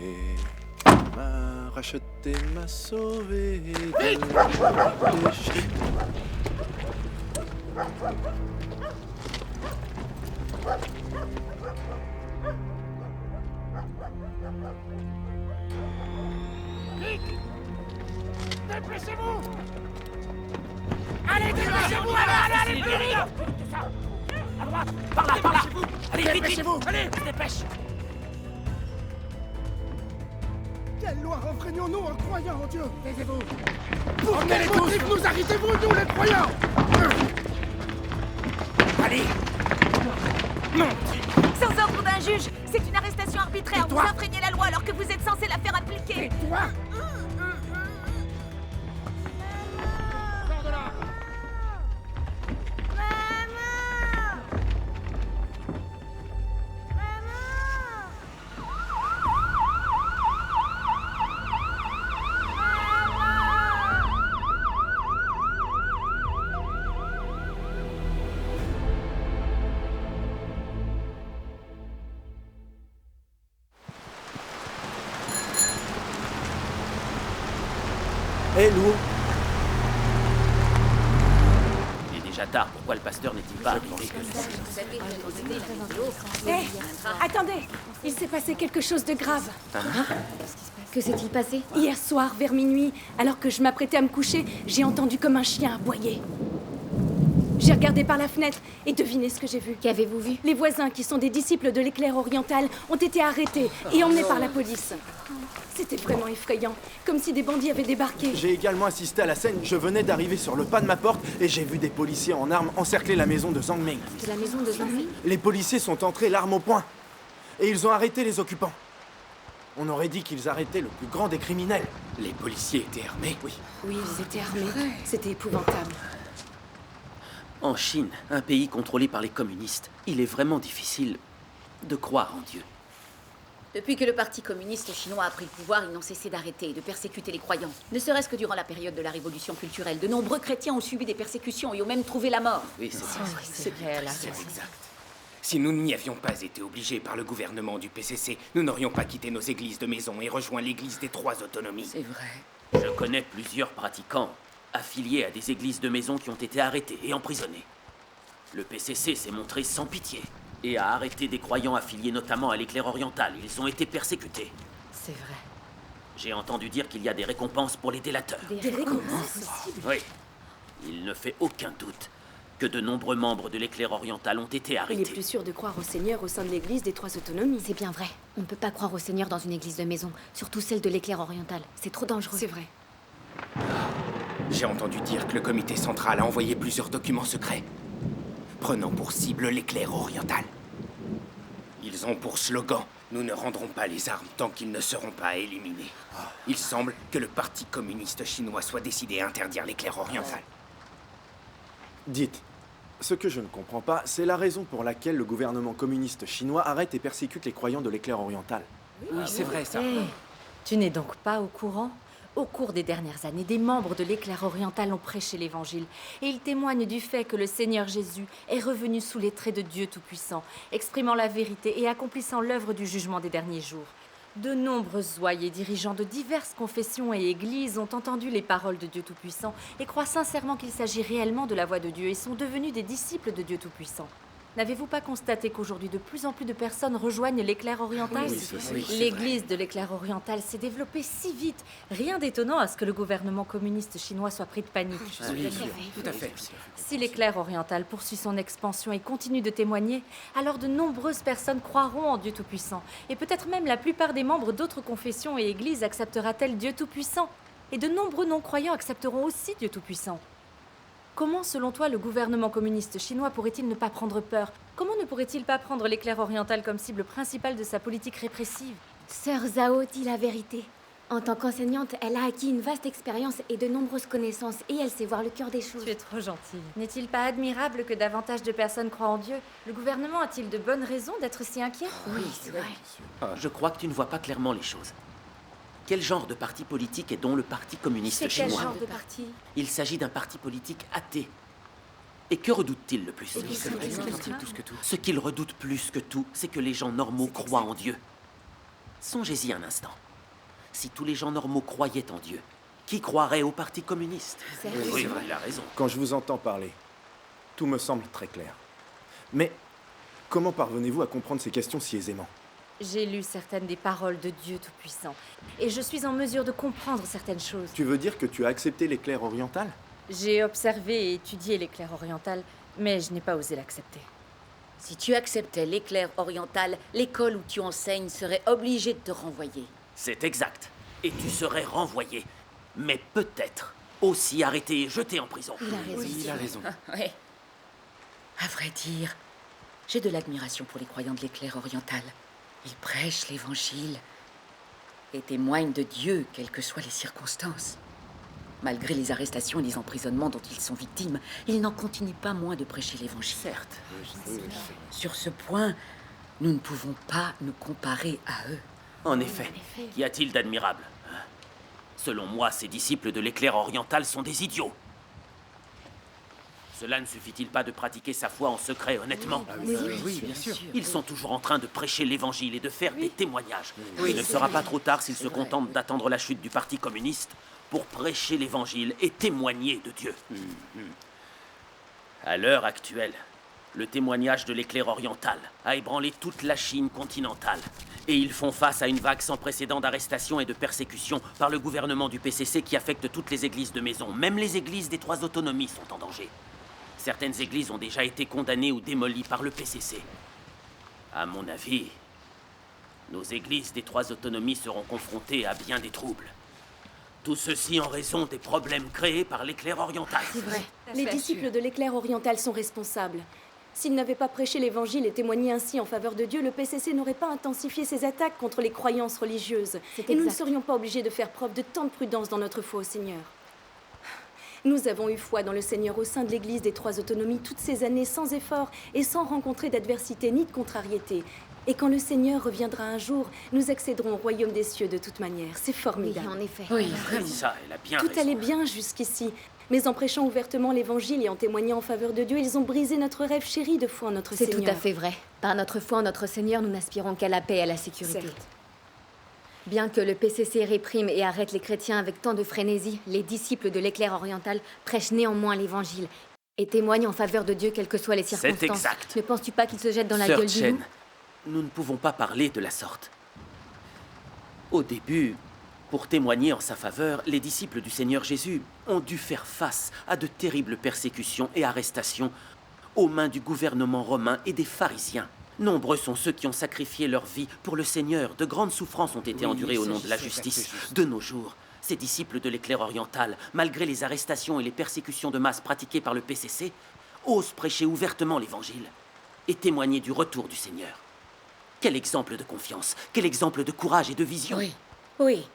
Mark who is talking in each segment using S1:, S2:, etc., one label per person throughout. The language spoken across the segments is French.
S1: aimé, m'a racheté, m'a sauvé.
S2: Vite! Vite! Dépêchez-vous! Allez, dépêchez-vous! Allez, plus vite! À droite! Par là! Allez, vite! Allez, on se dépêche!
S3: Quelle loi enfreignons-nous en croyant en Dieu?
S2: Taisez-vous!
S3: Pour quel motif nous arrêtez-vous, nous les croyants?
S2: Allez! Non!
S4: Sans ordre d'un juge, c'est une arrestation arbitraire.
S2: Et toi?
S4: Vous enfreignez la loi alors que vous êtes censé la faire appliquer.
S2: Et toi? Sors de là!
S1: Hé, Lou,
S5: Il est déjà tard, pourquoi le pasteur n'est-il pas arrivé?
S4: Hé, attendez, il s'est passé quelque chose de grave.
S6: Que s'est-il passé?
S4: Hier soir, vers minuit, alors que je m'apprêtais à me coucher, j'ai entendu comme un chien aboyer. J'ai regardé par la fenêtre et devinez ce que j'ai vu.
S6: Qu'avez-vous vu?
S4: Les voisins, qui sont des disciples de l'éclair oriental, ont été arrêtés et emmenés par la police. C'était vraiment effrayant, comme si des bandits avaient débarqué.
S1: j'ai également assisté à la scène. Je venais d'arriver sur le pas de ma porte et j'ai vu des policiers en armes encercler la maison de Zhang Ming.
S6: De la maison de Zhang Ming?
S1: Les policiers sont entrés l'arme au poing et ils ont arrêté les occupants. On aurait dit qu'ils arrêtaient le plus grand des criminels.
S5: Les policiers étaient armés? Oui.
S4: Oui, ils étaient armés. C'était épouvantable.
S5: En Chine, un pays contrôlé par les communistes, il est vraiment difficile de croire en Dieu.
S6: Depuis que le Parti communiste chinois a pris le pouvoir, ils n'ont cessé d'arrêter et de persécuter les croyants. Ne serait-ce que durant la période de la révolution culturelle, de nombreux chrétiens ont subi des persécutions et ont même trouvé la mort.
S5: Oui, c'est ça.
S6: C'est vrai, là.
S2: C'est exact. Si nous n'y avions pas été obligés par le gouvernement du PCC, nous n'aurions pas quitté nos églises de maison et rejoint l'église des Trois Autonomies.
S6: C'est vrai.
S5: Je connais plusieurs pratiquants affiliés à des églises de maison qui ont été arrêtés et emprisonnés. Le PCC s'est montré sans pitié et a arrêté des croyants affiliés notamment à l'éclair oriental. Ils ont été persécutés.
S6: C'est vrai.
S5: J'ai entendu dire qu'il y a des récompenses pour les délateurs.
S6: Des récompenses?
S5: Oui. Il ne fait aucun doute que de nombreux membres de l'éclair oriental ont été
S4: Il est
S5: arrêtés.
S4: plus sûr de croire au Seigneur au sein de l'église des Trois Autonomies.
S6: C'est bien vrai. On ne peut pas croire au Seigneur dans une église de maison, surtout celle de l'éclair oriental. C'est trop dangereux.
S4: C'est vrai.
S2: J'ai entendu dire que le comité central a envoyé plusieurs documents secrets, prenant pour cible l'éclair oriental. Ils ont pour slogan « Nous ne rendrons pas les armes tant qu'ils ne seront pas éliminés ». Il semble que le Parti communiste chinois soit décidé à interdire l'éclair oriental.
S1: Dites, ce que je ne comprends pas, c'est la raison pour laquelle le gouvernement communiste chinois arrête et persécute les croyants de l'éclair oriental.
S2: Oui, c'est vrai ça.
S7: Tu n'es donc pas au courant? Au cours des dernières années, des membres de l'éclair oriental ont prêché l'Évangile. Et ils témoignent du fait que le Seigneur Jésus est revenu sous les traits de Dieu Tout-Puissant, exprimant la vérité et accomplissant l'œuvre du jugement des derniers jours. De nombreux ouailles et dirigeants de diverses confessions et églises ont entendu les paroles de Dieu Tout-Puissant et croient sincèrement qu'il s'agit réellement de la voix de Dieu et sont devenus des disciples de Dieu Tout-Puissant. N'avez-vous pas constaté qu'aujourd'hui de plus en plus de personnes rejoignent l'éclair oriental? L'église de l'éclair oriental s'est développée si vite. Rien d'étonnant à ce que le gouvernement communiste chinois soit pris de panique.
S2: Tout à fait.
S7: Si l'éclair oriental poursuit son expansion et continue de témoigner, alors de nombreuses personnes croiront en Dieu Tout-Puissant. Et peut-être même la plupart des membres d'autres confessions et églises acceptera-t-elle Dieu Tout-Puissant. Et de nombreux non-croyants accepteront aussi Dieu Tout-Puissant. Comment, selon toi, le gouvernement communiste chinois pourrait-il ne pas prendre peur? Comment ne pourrait-il pas prendre l'éclair oriental comme cible principale de sa politique répressive?
S6: Sœur Zhao dit la vérité. En tant qu'enseignante, elle a acquis une vaste expérience et de nombreuses connaissances, et elle sait voir le cœur des choses.
S7: Tu es trop gentille. N'est-il pas admirable que davantage de personnes croient en Dieu? Le gouvernement a-t-il de bonnes raisons d'être si inquiet?
S6: Oui, c'est vrai.
S5: Je crois que tu ne vois pas clairement les choses. Quel genre de parti politique est donc le Parti communiste
S6: C'est quel
S5: chinois?
S6: genre de parti?
S5: Il s'agit d'un parti politique athée. Et que redoute-t-il le plus?
S2: Tout ce que tout.
S5: Ce qu'il redoute plus que tout, c'est que les gens normaux croient en Dieu. Songez-y un instant. Si tous les gens normaux croyaient en Dieu, qui croirait au Parti communiste? Oui, il a raison.
S1: Quand je vous entends parler, tout me semble très clair. Mais comment parvenez-vous à comprendre ces questions si aisément?
S7: J'ai lu certaines des paroles de Dieu Tout-Puissant, et je suis en mesure de comprendre certaines choses.
S1: Tu veux dire que tu as accepté l'éclair oriental?
S7: J'ai observé et étudié l'éclair oriental, mais je n'ai pas osé l'accepter.
S6: Si tu acceptais l'éclair oriental, l'école où tu enseignes serait obligée de te renvoyer.
S5: C'est exact. Et tu serais renvoyé. Mais peut-être aussi arrêté et jeté en prison.
S6: Il a raison.
S2: Il a raison.
S6: Ouais. À vrai dire, j'ai de l'admiration pour les croyants de l'éclair oriental. Ils prêchent l'évangile et témoignent de Dieu, quelles que soient les circonstances. Malgré les arrestations et les emprisonnements dont ils sont victimes, ils n'en continuent pas moins de prêcher l'évangile.
S5: Certes.
S6: Sur ce point, nous ne pouvons pas nous comparer à eux.
S5: En effet. Qu'y a-t-il d'admirable? Selon moi, ces disciples de l'éclair oriental sont des idiots. Cela ne suffit-il pas de pratiquer sa foi en secret, honnêtement?
S2: Oui, bien sûr.
S5: Ils sont toujours en train de prêcher l'évangile et de faire des témoignages. Il ne sera pas trop tard s'ils se contentent d'attendre la chute du Parti communiste pour prêcher l'évangile et témoigner de Dieu. À l'heure actuelle, le témoignage de l'éclair oriental a ébranlé toute la Chine continentale. Et ils font face à une vague sans précédent d'arrestations et de persécutions par le gouvernement du PCC qui affecte toutes les églises de maison. Même les églises des 3 autonomies sont en danger. Certaines églises ont déjà été condamnées ou démolies par le PCC. À mon avis, nos églises des 3 autonomies seront confrontées à bien des troubles. Tout ceci en raison des problèmes créés par l'éclair oriental.
S4: C'est vrai. Les disciples de l'éclair oriental sont responsables. S'ils n'avaient pas prêché l'évangile et témoigné ainsi en faveur de Dieu, le PCC n'aurait pas intensifié ses attaques contre les croyances religieuses. Et nous ne serions pas obligés de faire preuve de tant de prudence dans notre foi au Seigneur. Nous avons eu foi dans le Seigneur au sein de l'Église des 3 autonomies toutes ces années sans effort et sans rencontrer d'adversité ni de contrariété. Et quand le Seigneur reviendra un jour, nous accéderons au royaume des cieux de toute manière. C'est formidable.
S7: En effet.
S6: Oui,
S5: Ça, elle a bien
S4: Tout
S5: raison.
S4: allait bien jusqu'ici. Mais en prêchant ouvertement l'évangile et en témoignant en faveur de Dieu, ils ont brisé notre rêve chéri de foi en notre
S7: C'est
S4: Seigneur.
S7: tout à fait vrai. Par notre foi en notre Seigneur, nous n'aspirons qu'à la paix et à la sécurité.
S4: Certes.
S7: Bien que le PCC réprime et arrête les chrétiens avec tant de frénésie, les disciples de l'éclair oriental prêchent néanmoins l'évangile et témoignent en faveur de Dieu quelles que soient les circonstances.
S5: exact.
S7: Ne penses-tu pas qu'ils se jettent dans la
S5: Sœur
S7: gueule du loup?
S5: Chen, nous ne pouvons pas parler de la sorte. Au début, pour témoigner en sa faveur, les disciples du Seigneur Jésus ont dû faire face à de terribles persécutions et arrestations aux mains du gouvernement romain et des pharisiens. Nombreux sont ceux qui ont sacrifié leur vie pour le Seigneur. De grandes souffrances ont été endurées au nom de la justice. De nos jours, ces disciples de l'éclair oriental, malgré les arrestations et les persécutions de masse pratiquées par le PCC, osent prêcher ouvertement l'Évangile et témoigner du retour du Seigneur. Quel exemple de confiance, quel exemple de courage et de vision.
S6: oui, oui.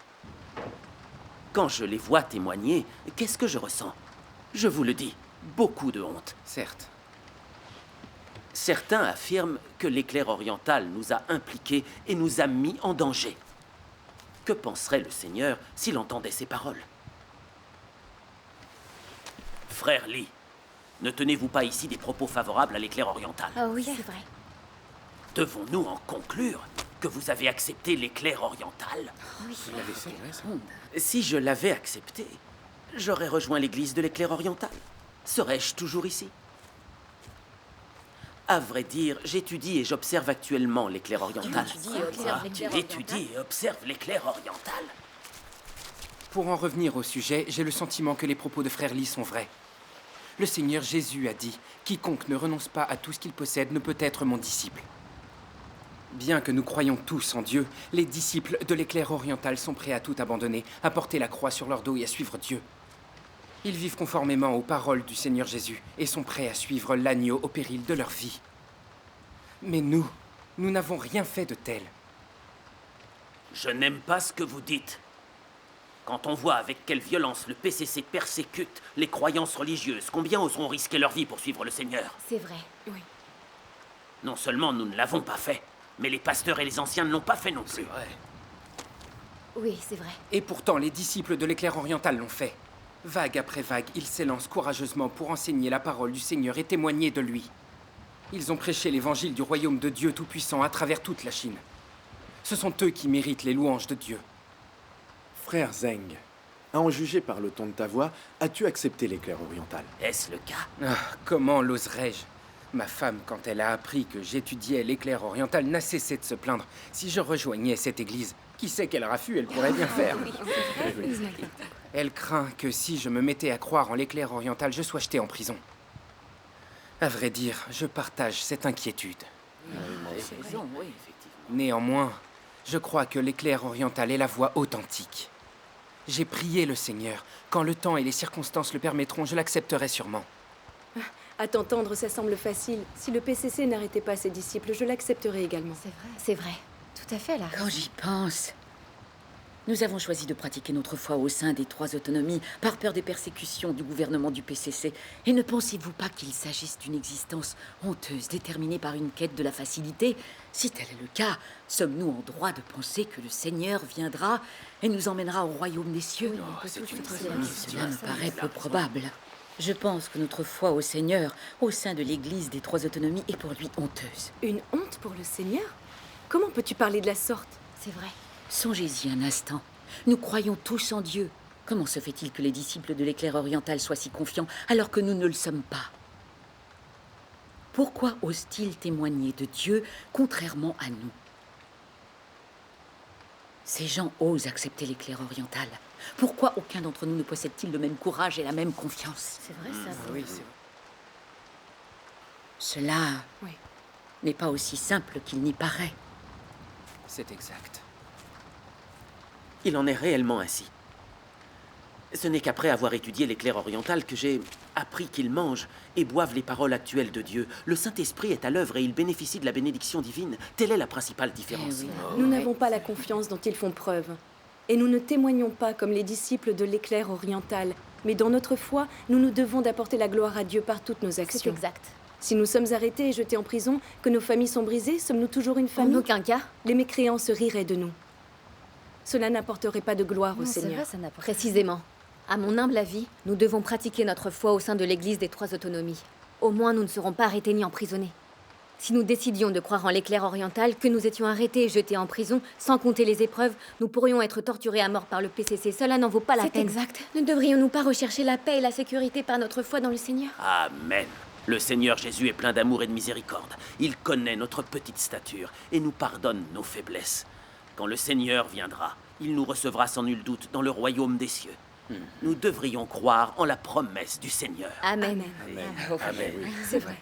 S5: Quand je les vois témoigner, qu'est-ce que je ressens? Je vous le dis, beaucoup de honte.
S2: Certes.
S5: Certains affirment que l'éclair oriental nous a impliqués et nous a mis en danger. Que penserait le Seigneur s'il entendait ces paroles? Frère Lee, ne tenez-vous pas ici des propos favorables à l'éclair oriental?
S7: Ah oui, c'est vrai.
S5: Devons-nous en conclure que vous avez accepté l'éclair oriental?
S2: Il avait ça, raison.
S5: Si je l'avais accepté, j'aurais rejoint l'église de l'éclair oriental. Serais-je toujours ici? À vrai dire, j'étudie et j'observe actuellement l'éclair oriental. Tu étudies et observes l'éclair oriental.
S2: Pour en revenir au sujet, j'ai le sentiment que les propos de Frère Lee sont vrais. Le Seigneur Jésus a dit « Quiconque ne renonce pas à tout ce qu'il possède ne peut être mon disciple ». Bien que nous croyons tous en Dieu, les disciples de l'éclair oriental sont prêts à tout abandonner, à porter la croix sur leur dos et à suivre Dieu. Ils vivent conformément aux paroles du Seigneur Jésus et sont prêts à suivre l'agneau au péril de leur vie. Mais nous n'avons rien fait de tel.
S5: Je n'aime pas ce que vous dites. Quand on voit avec quelle violence le PCC persécute les croyances religieuses, combien oseront risquer leur vie pour suivre le Seigneur?
S7: C'est vrai. Oui.
S5: Non seulement nous ne l'avons pas fait, mais les pasteurs et les anciens ne l'ont pas fait non plus.
S7: Oui, c'est vrai.
S2: Et pourtant, les disciples de l'éclair oriental l'ont fait. Vague après vague, ils s'élancent courageusement pour enseigner la parole du Seigneur et témoigner de lui. Ils ont prêché l'évangile du royaume de Dieu Tout-Puissant à travers toute la Chine. Ce sont eux qui méritent les louanges de Dieu.
S1: Frère Zeng, à en juger par le ton de ta voix, as-tu accepté l'éclair oriental?
S5: Est-ce le cas?
S2: Ah, comment l'oserais-je? Ma femme, quand elle a appris que j'étudiais l'éclair oriental, n'a cessé de se plaindre. Si je rejoignais cette église, qui sait quel raffut elle pourrait bien faire? Elle craint que si je me mettais à croire en l'éclair oriental, je sois jeté en prison. À vrai dire, je partage cette inquiétude.
S5: C'est raison, oui, effectivement.
S2: Néanmoins, je crois que l'éclair oriental est la voie authentique. J'ai prié le Seigneur. Quand le temps et les circonstances le permettront, je l'accepterai sûrement.
S4: À t'entendre, ça semble facile. Si le PCC n'arrêtait pas ses disciples, je l'accepterais également.
S7: C'est vrai. Tout à fait, là.
S6: Quand j'y pense, nous avons choisi de pratiquer notre foi au sein des trois autonomies par peur des persécutions du gouvernement du PCC. Et ne pensez-vous pas qu'il s'agisse d'une existence honteuse déterminée par une quête de la facilité? Si tel est le cas, sommes-nous en droit de penser que le Seigneur viendra et nous emmènera au royaume des cieux? Cela me paraît peu probable. Je pense que notre foi au Seigneur, au sein de l'Église des trois autonomies, est pour lui honteuse.
S4: Une honte pour le Seigneur? Comment peux-tu parler de la sorte?
S7: C'est vrai.
S6: Songez-y un instant. Nous croyons tous en Dieu. Comment se fait-il que les disciples de l'éclair oriental soient si confiants alors que nous ne le sommes pas? Pourquoi osent-ils témoigner de Dieu contrairement à nous? Ces gens osent accepter l'éclair oriental. Pourquoi aucun d'entre nous ne possède-t-il le même courage et la même confiance?
S7: C'est vrai, ça.
S2: Oui, c'est vrai.
S6: Cela
S4: Oui.
S6: n'est pas aussi simple qu'il n'y paraît.
S2: C'est exact.
S5: Il en est réellement ainsi. Ce n'est qu'après avoir étudié l'éclair oriental que j'ai appris qu'ils mangent et boivent les paroles actuelles de Dieu. Le Saint-Esprit est à l'œuvre et il bénéficie de la bénédiction divine. Telle est la principale différence.
S6: Eh oui.
S4: Nous n'avons pas la confiance dont ils font preuve. Et nous ne témoignons pas comme les disciples de l'éclair oriental. Mais dans notre foi, nous nous devons d'apporter la gloire à Dieu par toutes nos
S7: C'est
S4: actions.
S7: exact.
S4: Si nous sommes arrêtés et jetés en prison, que nos familles sont brisées, sommes-nous toujours une
S7: En
S4: famille?
S7: aucun cas.
S4: Les mécréants se riraient de nous. Cela n'apporterait pas de gloire au
S7: Non, c'est
S4: Seigneur.
S7: vrai, ça n'a pas- Précisément. À mon humble avis, nous devons pratiquer notre foi au sein de l'Église des trois autonomies. Au moins, nous ne serons pas arrêtés ni emprisonnés. Si nous décidions de croire en l'éclair oriental, que nous étions arrêtés et jetés en prison, sans compter les épreuves, nous pourrions être torturés à mort par le PCC. Cela n'en vaut pas la
S8: C'est
S7: peine.
S8: exact.
S7: Ne devrions-nous pas rechercher la paix et la sécurité par notre foi dans le Seigneur?
S5: Amen. Le Seigneur Jésus est plein d'amour et de miséricorde. Il connaît notre petite stature et nous pardonne nos faiblesses. Quand le Seigneur viendra, il nous recevra sans nul doute dans le royaume des cieux. Nous devrions croire en la promesse du Seigneur.
S7: Amen.
S2: Amen.
S4: C'est vrai.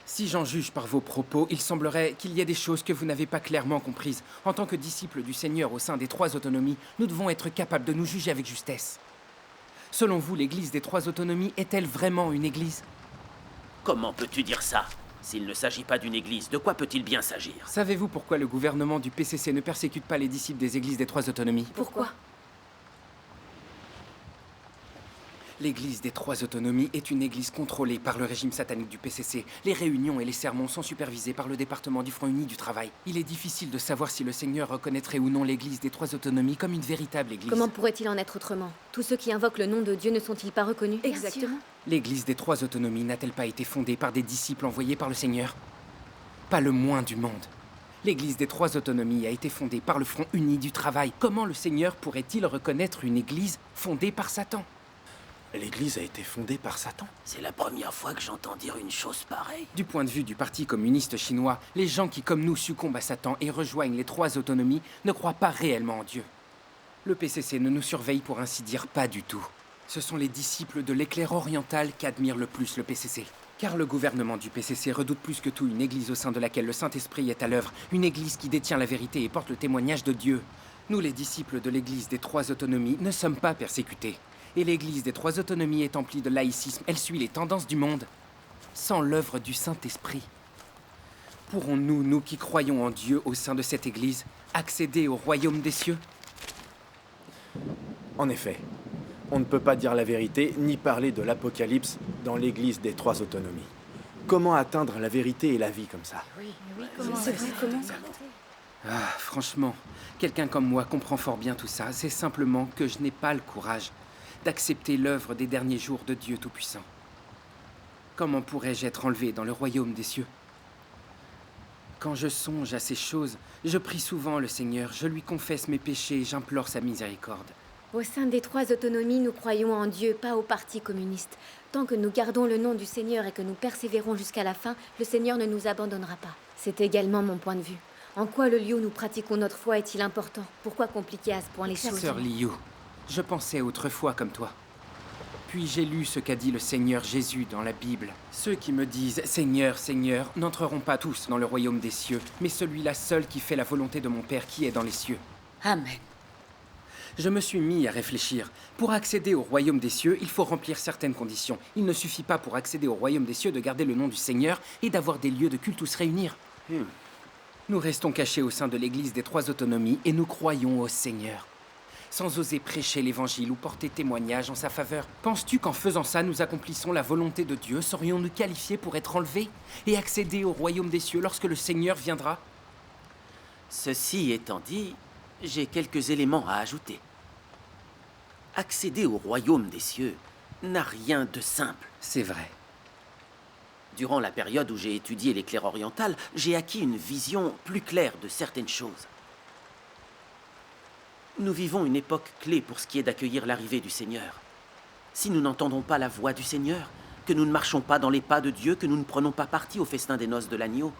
S2: Si j'en juge par vos propos, il semblerait qu'il y ait des choses que vous n'avez pas clairement comprises. En tant que disciples du Seigneur au sein des trois autonomies, nous devons être capables de nous juger avec justesse. Selon vous, l'Église des trois autonomies est-elle vraiment une Église?
S5: Comment peux-tu dire ça? S'il ne s'agit pas d'une église, de quoi peut-il bien s'agir?
S2: Savez-vous pourquoi le gouvernement du PCC ne persécute pas les disciples des Églises des trois autonomies?
S4: Pourquoi?
S2: L'Église des trois autonomies est une église contrôlée par le régime satanique du PCC. Les réunions et les sermons sont supervisés par le département du Front uni du travail. Il est difficile de savoir si le Seigneur reconnaîtrait ou non l'Église des trois autonomies comme une véritable église.
S7: Comment pourrait-il en être autrement? Tous ceux qui invoquent le nom de Dieu ne sont-ils pas reconnus?
S4: Exactement.
S2: L'Église des trois autonomies n'a-t-elle pas été fondée par des disciples envoyés par le Seigneur? Pas le moins du monde. L'Église des trois autonomies a été fondée par le Front uni du travail. Comment le Seigneur pourrait-il reconnaître une église fondée par Satan?
S1: L'Église a été fondée par Satan.
S5: C'est la première fois que j'entends dire une chose pareille.
S2: Du point de vue du Parti communiste chinois, les gens qui, comme nous, succombent à Satan et rejoignent les trois autonomies ne croient pas réellement en Dieu. Le PCC ne nous surveille pour ainsi dire pas du tout. Ce sont les disciples de l'éclair oriental qui admirent le plus le PCC. Car le gouvernement du PCC redoute plus que tout une église au sein de laquelle le Saint-Esprit est à l'œuvre, une église qui détient la vérité et porte le témoignage de Dieu. Nous, les disciples de l'église des trois autonomies, ne sommes pas persécutés. Et l'église des trois autonomies est emplie de laïcisme, elle suit les tendances du monde, sans l'œuvre du Saint-Esprit. Pourrons-nous, nous qui croyons en Dieu au sein de cette église, accéder au royaume des cieux?
S1: En effet, on ne peut pas dire la vérité ni parler de l'Apocalypse dans l'Église des trois autonomies. Comment atteindre la vérité et la vie comme ça?
S4: C'est vrai, comment?
S2: Ah, franchement, quelqu'un comme moi comprend fort bien tout ça. C'est simplement que je n'ai pas le courage d'accepter l'œuvre des derniers jours de Dieu Tout-Puissant. Comment pourrais-je être enlevé dans le royaume des cieux?
S8: Quand je songe à ces choses, je prie souvent le Seigneur, je lui confesse mes péchés et j'implore sa miséricorde.
S9: Au sein des 3 autonomies, nous croyons en Dieu, pas au parti communiste. Tant que nous gardons le nom du Seigneur et que nous persévérons jusqu'à la fin, le Seigneur ne nous abandonnera pas. C'est également mon point de vue. En quoi le lieu où nous pratiquons notre foi est-il important? Pourquoi compliquer à ce point les choses?
S8: Sœur Liu, je pensais autrefois comme toi. Puis j'ai lu ce qu'a dit le Seigneur Jésus dans la Bible. Ceux qui me disent « Seigneur, Seigneur » n'entreront pas tous dans le royaume des cieux, mais celui-là seul qui fait la volonté de mon Père qui est dans les cieux.
S6: Amen.
S8: Je me suis mis à réfléchir. Pour accéder au royaume des cieux, il faut remplir certaines conditions. Il ne suffit pas pour accéder au royaume des cieux de garder le nom du Seigneur et d'avoir des lieux de culte où se réunir. Nous restons cachés au sein de l'église des 3 autonomies et nous croyons au Seigneur. Sans oser prêcher l'évangile ou porter témoignage en sa faveur. Penses-tu qu'en faisant ça, nous accomplissons la volonté de Dieu? Serions-nous qualifiés pour être enlevés et accéder au royaume des cieux lorsque le Seigneur viendra?
S5: Ceci étant dit, j'ai quelques éléments à ajouter. Accéder au royaume des cieux n'a rien de simple.
S8: C'est vrai.
S5: Durant la période où j'ai étudié l'éclair oriental, j'ai acquis une vision plus claire de certaines choses. Nous vivons une époque clé pour ce qui est d'accueillir l'arrivée du Seigneur. Si nous n'entendons pas la voix du Seigneur, que nous ne marchons pas dans les pas de Dieu, que nous ne prenons pas partie au festin des noces de l'agneau,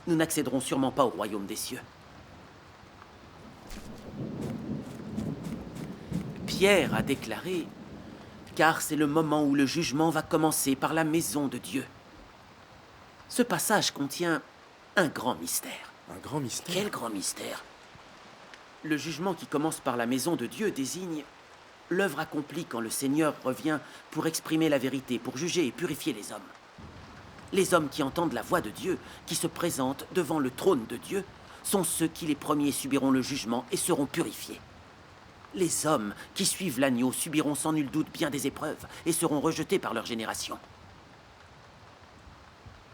S5: nous n'accéderons sûrement pas au royaume des cieux. Pierre a déclaré « Car c'est le moment où le jugement va commencer par la maison de Dieu ». Ce passage contient un grand mystère.
S1: Un grand mystère?
S5: Quel grand mystère? Le jugement qui commence par la maison de Dieu désigne l'œuvre accomplie quand le Seigneur revient pour exprimer la vérité, pour juger et purifier les hommes. Les hommes qui entendent la voix de Dieu, qui se présentent devant le trône de Dieu, sont ceux qui les premiers subiront le jugement et seront purifiés. Les hommes qui suivent l'agneau subiront sans nul doute bien des épreuves et seront rejetés par leur génération.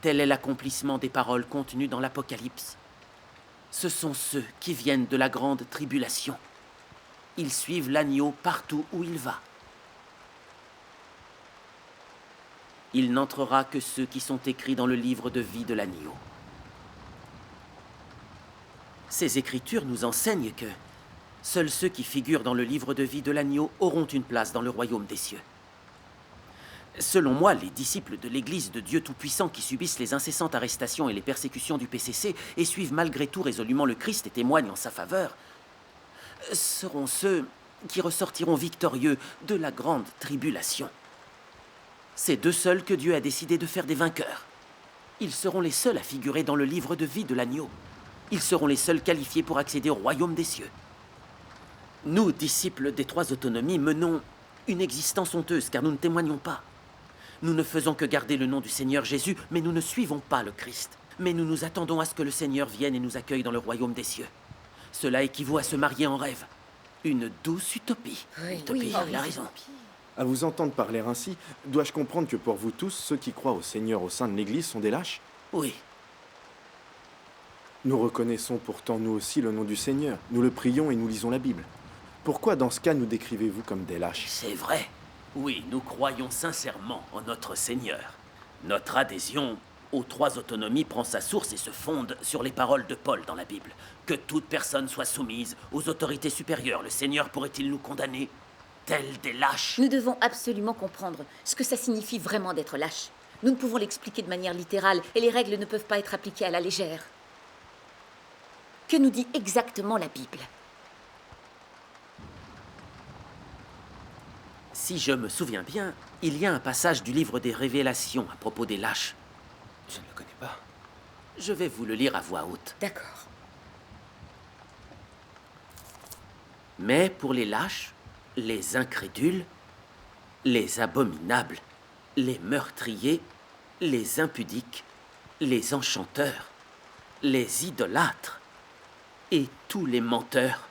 S5: Tel est l'accomplissement des paroles contenues dans l'Apocalypse. Ce sont ceux qui viennent de la grande tribulation. Ils suivent l'agneau partout où il va. Il n'entrera que ceux qui sont écrits dans le livre de vie de l'agneau. Ces écritures nous enseignent que seuls ceux qui figurent dans le livre de vie de l'agneau auront une place dans le royaume des cieux. Selon moi, les disciples de l'Église de Dieu Tout-Puissant qui subissent les incessantes arrestations et les persécutions du PCC et suivent malgré tout résolument le Christ et témoignent en sa faveur, seront ceux qui ressortiront victorieux de la grande tribulation. C'est d'eux seuls que Dieu a décidé de faire des vainqueurs. Ils seront les seuls à figurer dans le livre de vie de l'agneau. Ils seront les seuls qualifiés pour accéder au royaume des cieux. Nous, disciples des 3 autonomies, menons une existence honteuse car nous ne témoignons pas. Nous ne faisons que garder le nom du Seigneur Jésus, mais nous ne suivons pas le Christ. Mais nous nous attendons à ce que le Seigneur vienne et nous accueille dans le royaume des cieux. Cela équivaut à se marier en rêve. Une douce utopie. Utopie, il a raison.
S1: À vous entendre parler ainsi, dois-je comprendre que pour vous tous, ceux qui croient au Seigneur au sein de l'Église sont des lâches?
S5: Oui.
S1: Nous reconnaissons pourtant nous aussi le nom du Seigneur. Nous le prions et nous lisons la Bible. Pourquoi dans ce cas nous décrivez-vous comme des lâches?
S5: C'est vrai. Oui, nous croyons sincèrement en notre Seigneur. Notre adhésion aux 3 autonomies prend sa source et se fonde sur les paroles de Paul dans la Bible. Que toute personne soit soumise aux autorités supérieures. Le Seigneur pourrait-il nous condamner tels des lâches?
S6: Nous devons absolument comprendre ce que ça signifie vraiment d'être lâche. Nous ne pouvons l'expliquer de manière littérale et les règles ne peuvent pas être appliquées à la légère. Que nous dit exactement la Bible?
S5: Si je me souviens bien, il y a un passage du livre des Révélations à propos des lâches.
S8: Je ne le connais pas.
S5: Je vais vous le lire à voix haute.
S6: D'accord.
S5: Mais pour les lâches, les incrédules, les abominables, les meurtriers, les impudiques, les enchanteurs, les idolâtres et tous les menteurs,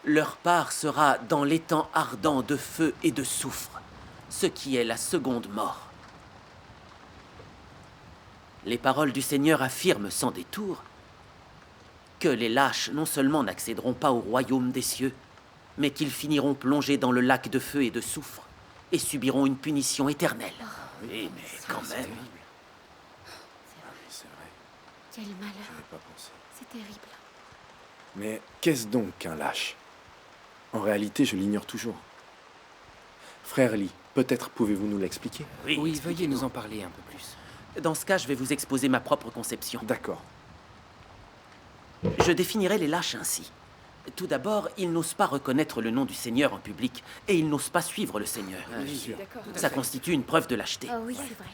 S5: leur part sera dans l'étang ardent de feu et de soufre, ce qui est la seconde mort. Les paroles du Seigneur affirment sans détour que les lâches non seulement n'accéderont pas au royaume des cieux, mais qu'ils finiront plongés dans le lac de feu et de soufre et subiront une punition éternelle. Oui, mais quand même...
S9: Quel malheur.
S1: J'avais pas pensé.
S9: C'est terrible.
S1: Mais qu'est-ce donc qu'un lâche? En réalité, je l'ignore toujours. Frère Lee, peut-être pouvez-vous nous l'expliquer?
S8: Oui, veuillez
S5: expliquez-nous.
S8: nous en parler un peu plus.
S5: Dans ce cas, je vais vous exposer ma propre conception.
S1: D'accord.
S5: Je définirai les lâches ainsi. Tout d'abord, ils n'osent pas reconnaître le nom du Seigneur en public, et ils n'osent pas suivre le Seigneur.
S1: Bien sûr.
S4: D'accord.
S5: Ça constitue une preuve de lâcheté.
S9: Oh oui, c'est vrai.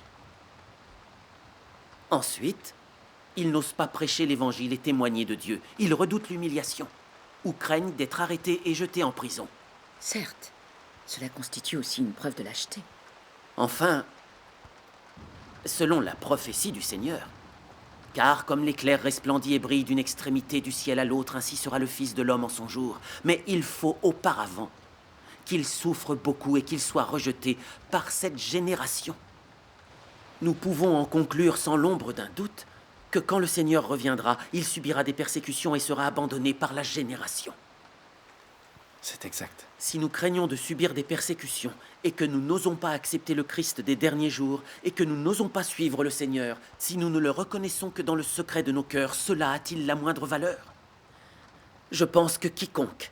S5: Ensuite, ils n'osent pas prêcher l'évangile et témoigner de Dieu. Ils redoutent l'humiliation, ou craignent d'être arrêtés et jetés en prison.
S6: Certes, cela constitue aussi une preuve de lâcheté.
S5: Enfin, selon la prophétie du Seigneur, car comme l'éclair resplendit et brille d'une extrémité du ciel à l'autre, ainsi sera le Fils de l'homme en son jour. Mais il faut auparavant qu'il souffre beaucoup et qu'il soit rejeté par cette génération. Nous pouvons en conclure sans l'ombre d'un doute que quand le Seigneur reviendra, il subira des persécutions et sera abandonné par la génération.
S1: C'est exact.
S5: Si nous craignons de subir des persécutions et que nous n'osons pas accepter le Christ des derniers jours et que nous n'osons pas suivre le Seigneur, si nous ne le reconnaissons que dans le secret de nos cœurs, cela a-t-il la moindre valeur? Je pense que quiconque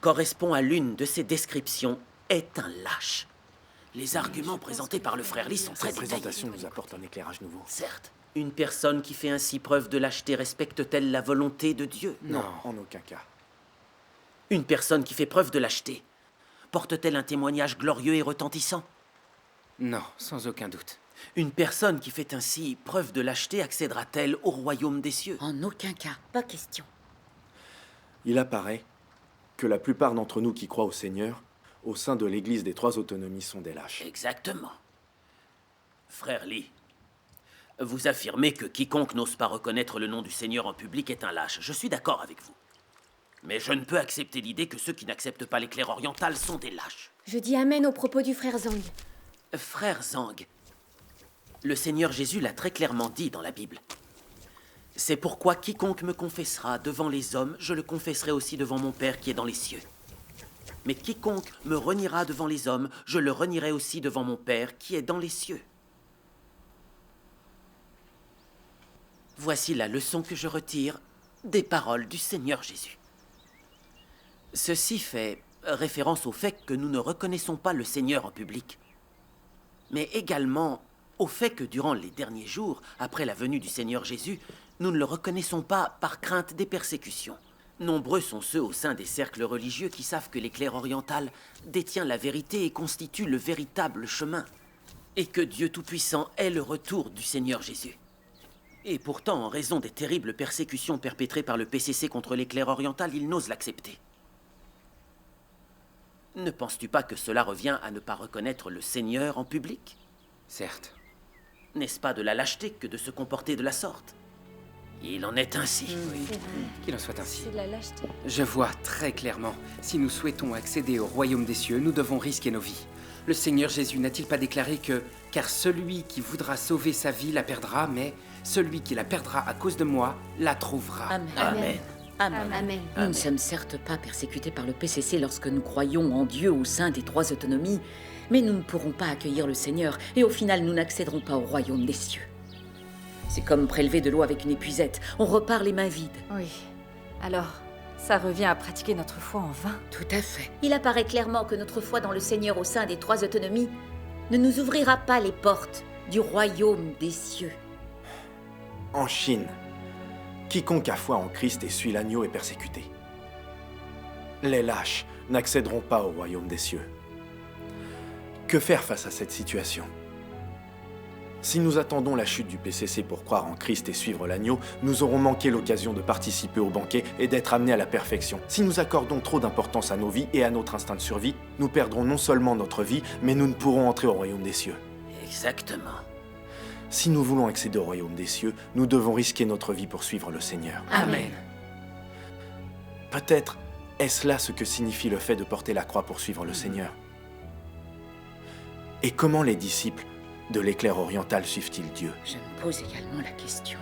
S5: correspond à l'une de ces descriptions est un lâche. Les arguments présentés par le frère Lee sont très
S1: Cette
S5: détaillés.
S1: présentation nous apporte un éclairage nouveau.
S5: Certes, une personne qui fait ainsi preuve de lâcheté respecte-t-elle la volonté de Dieu?
S1: Non, en aucun cas.
S5: Une personne qui fait preuve de lâcheté porte-t-elle un témoignage glorieux et retentissant?
S8: Non, sans aucun doute.
S5: Une personne qui fait ainsi preuve de lâcheté accédera-t-elle au royaume des cieux?
S6: En aucun cas, pas question.
S1: Il apparaît que la plupart d'entre nous qui croient au Seigneur, au sein de l'Église des Trois Autonomies, sont des lâches.
S5: Exactement. Frère Lee, vous affirmez que quiconque n'ose pas reconnaître le nom du Seigneur en public est un lâche. Je suis d'accord avec vous. Mais je ne peux accepter l'idée que ceux qui n'acceptent pas l'éclair oriental sont des lâches.
S9: Je dis amen aux propos du frère Zhang.
S5: Frère Zhang, le Seigneur Jésus l'a très clairement dit dans la Bible. C'est pourquoi quiconque me confessera devant les hommes, je le confesserai aussi devant mon Père qui est dans les cieux. Mais quiconque me reniera devant les hommes, je le renierai aussi devant mon Père qui est dans les cieux. Voici la leçon que je retire des paroles du Seigneur Jésus. Ceci fait référence au fait que nous ne reconnaissons pas le Seigneur en public, mais également au fait que durant les derniers jours, après la venue du Seigneur Jésus, nous ne le reconnaissons pas par crainte des persécutions. Nombreux sont ceux au sein des cercles religieux qui savent que l'éclair oriental détient la vérité et constitue le véritable chemin, et que Dieu Tout-Puissant est le retour du Seigneur Jésus. Et pourtant, en raison des terribles persécutions perpétrées par le PCC contre l'éclair oriental, ils n'osent l'accepter. Ne penses-tu pas que cela revient à ne pas reconnaître le Seigneur en public?
S8: Certes.
S5: N'est-ce pas de la lâcheté que de se comporter de la sorte? Il en est ainsi.
S8: Qu'il en soit ainsi.
S7: C'est de la lâcheté.
S8: Je vois très clairement, si nous souhaitons accéder au royaume des cieux, nous devons risquer nos vies. Le Seigneur Jésus n'a-t-il pas déclaré que « Car celui qui voudra sauver sa vie la perdra, mais celui qui la perdra à cause de moi la trouvera. »
S6: Amen.
S5: Amen.
S6: Amen.
S9: Amen.
S6: Nous ne sommes certes pas persécutés par le PCC lorsque nous croyons en Dieu au sein des Trois Autonomies, mais nous ne pourrons pas accueillir le Seigneur et au final nous n'accéderons pas au royaume des cieux. C'est comme prélever de l'eau avec une épuisette, on repart les mains vides.
S7: Oui. Alors, ça revient à pratiquer notre foi en vain.
S6: Tout à fait.
S9: Il apparaît clairement que notre foi dans le Seigneur au sein des Trois Autonomies ne nous ouvrira pas les portes du royaume des cieux.
S1: En Chine, quiconque a foi en Christ et suit l'agneau est persécuté. Les lâches n'accéderont pas au royaume des cieux. Que faire face à cette situation? Si nous attendons la chute du PCC pour croire en Christ et suivre l'agneau, nous aurons manqué l'occasion de participer au banquet et d'être amenés à la perfection. Si nous accordons trop d'importance à nos vies et à notre instinct de survie, nous perdrons non seulement notre vie, mais nous ne pourrons entrer au royaume des cieux.
S5: Exactement.
S1: Si nous voulons accéder au royaume des cieux, nous devons risquer notre vie pour suivre le Seigneur.
S5: Amen.
S1: Peut-être est-ce là ce que signifie le fait de porter la croix pour suivre le Seigneur. Et comment les disciples de l'éclair oriental suivent-ils Dieu?
S6: Je me pose également la question.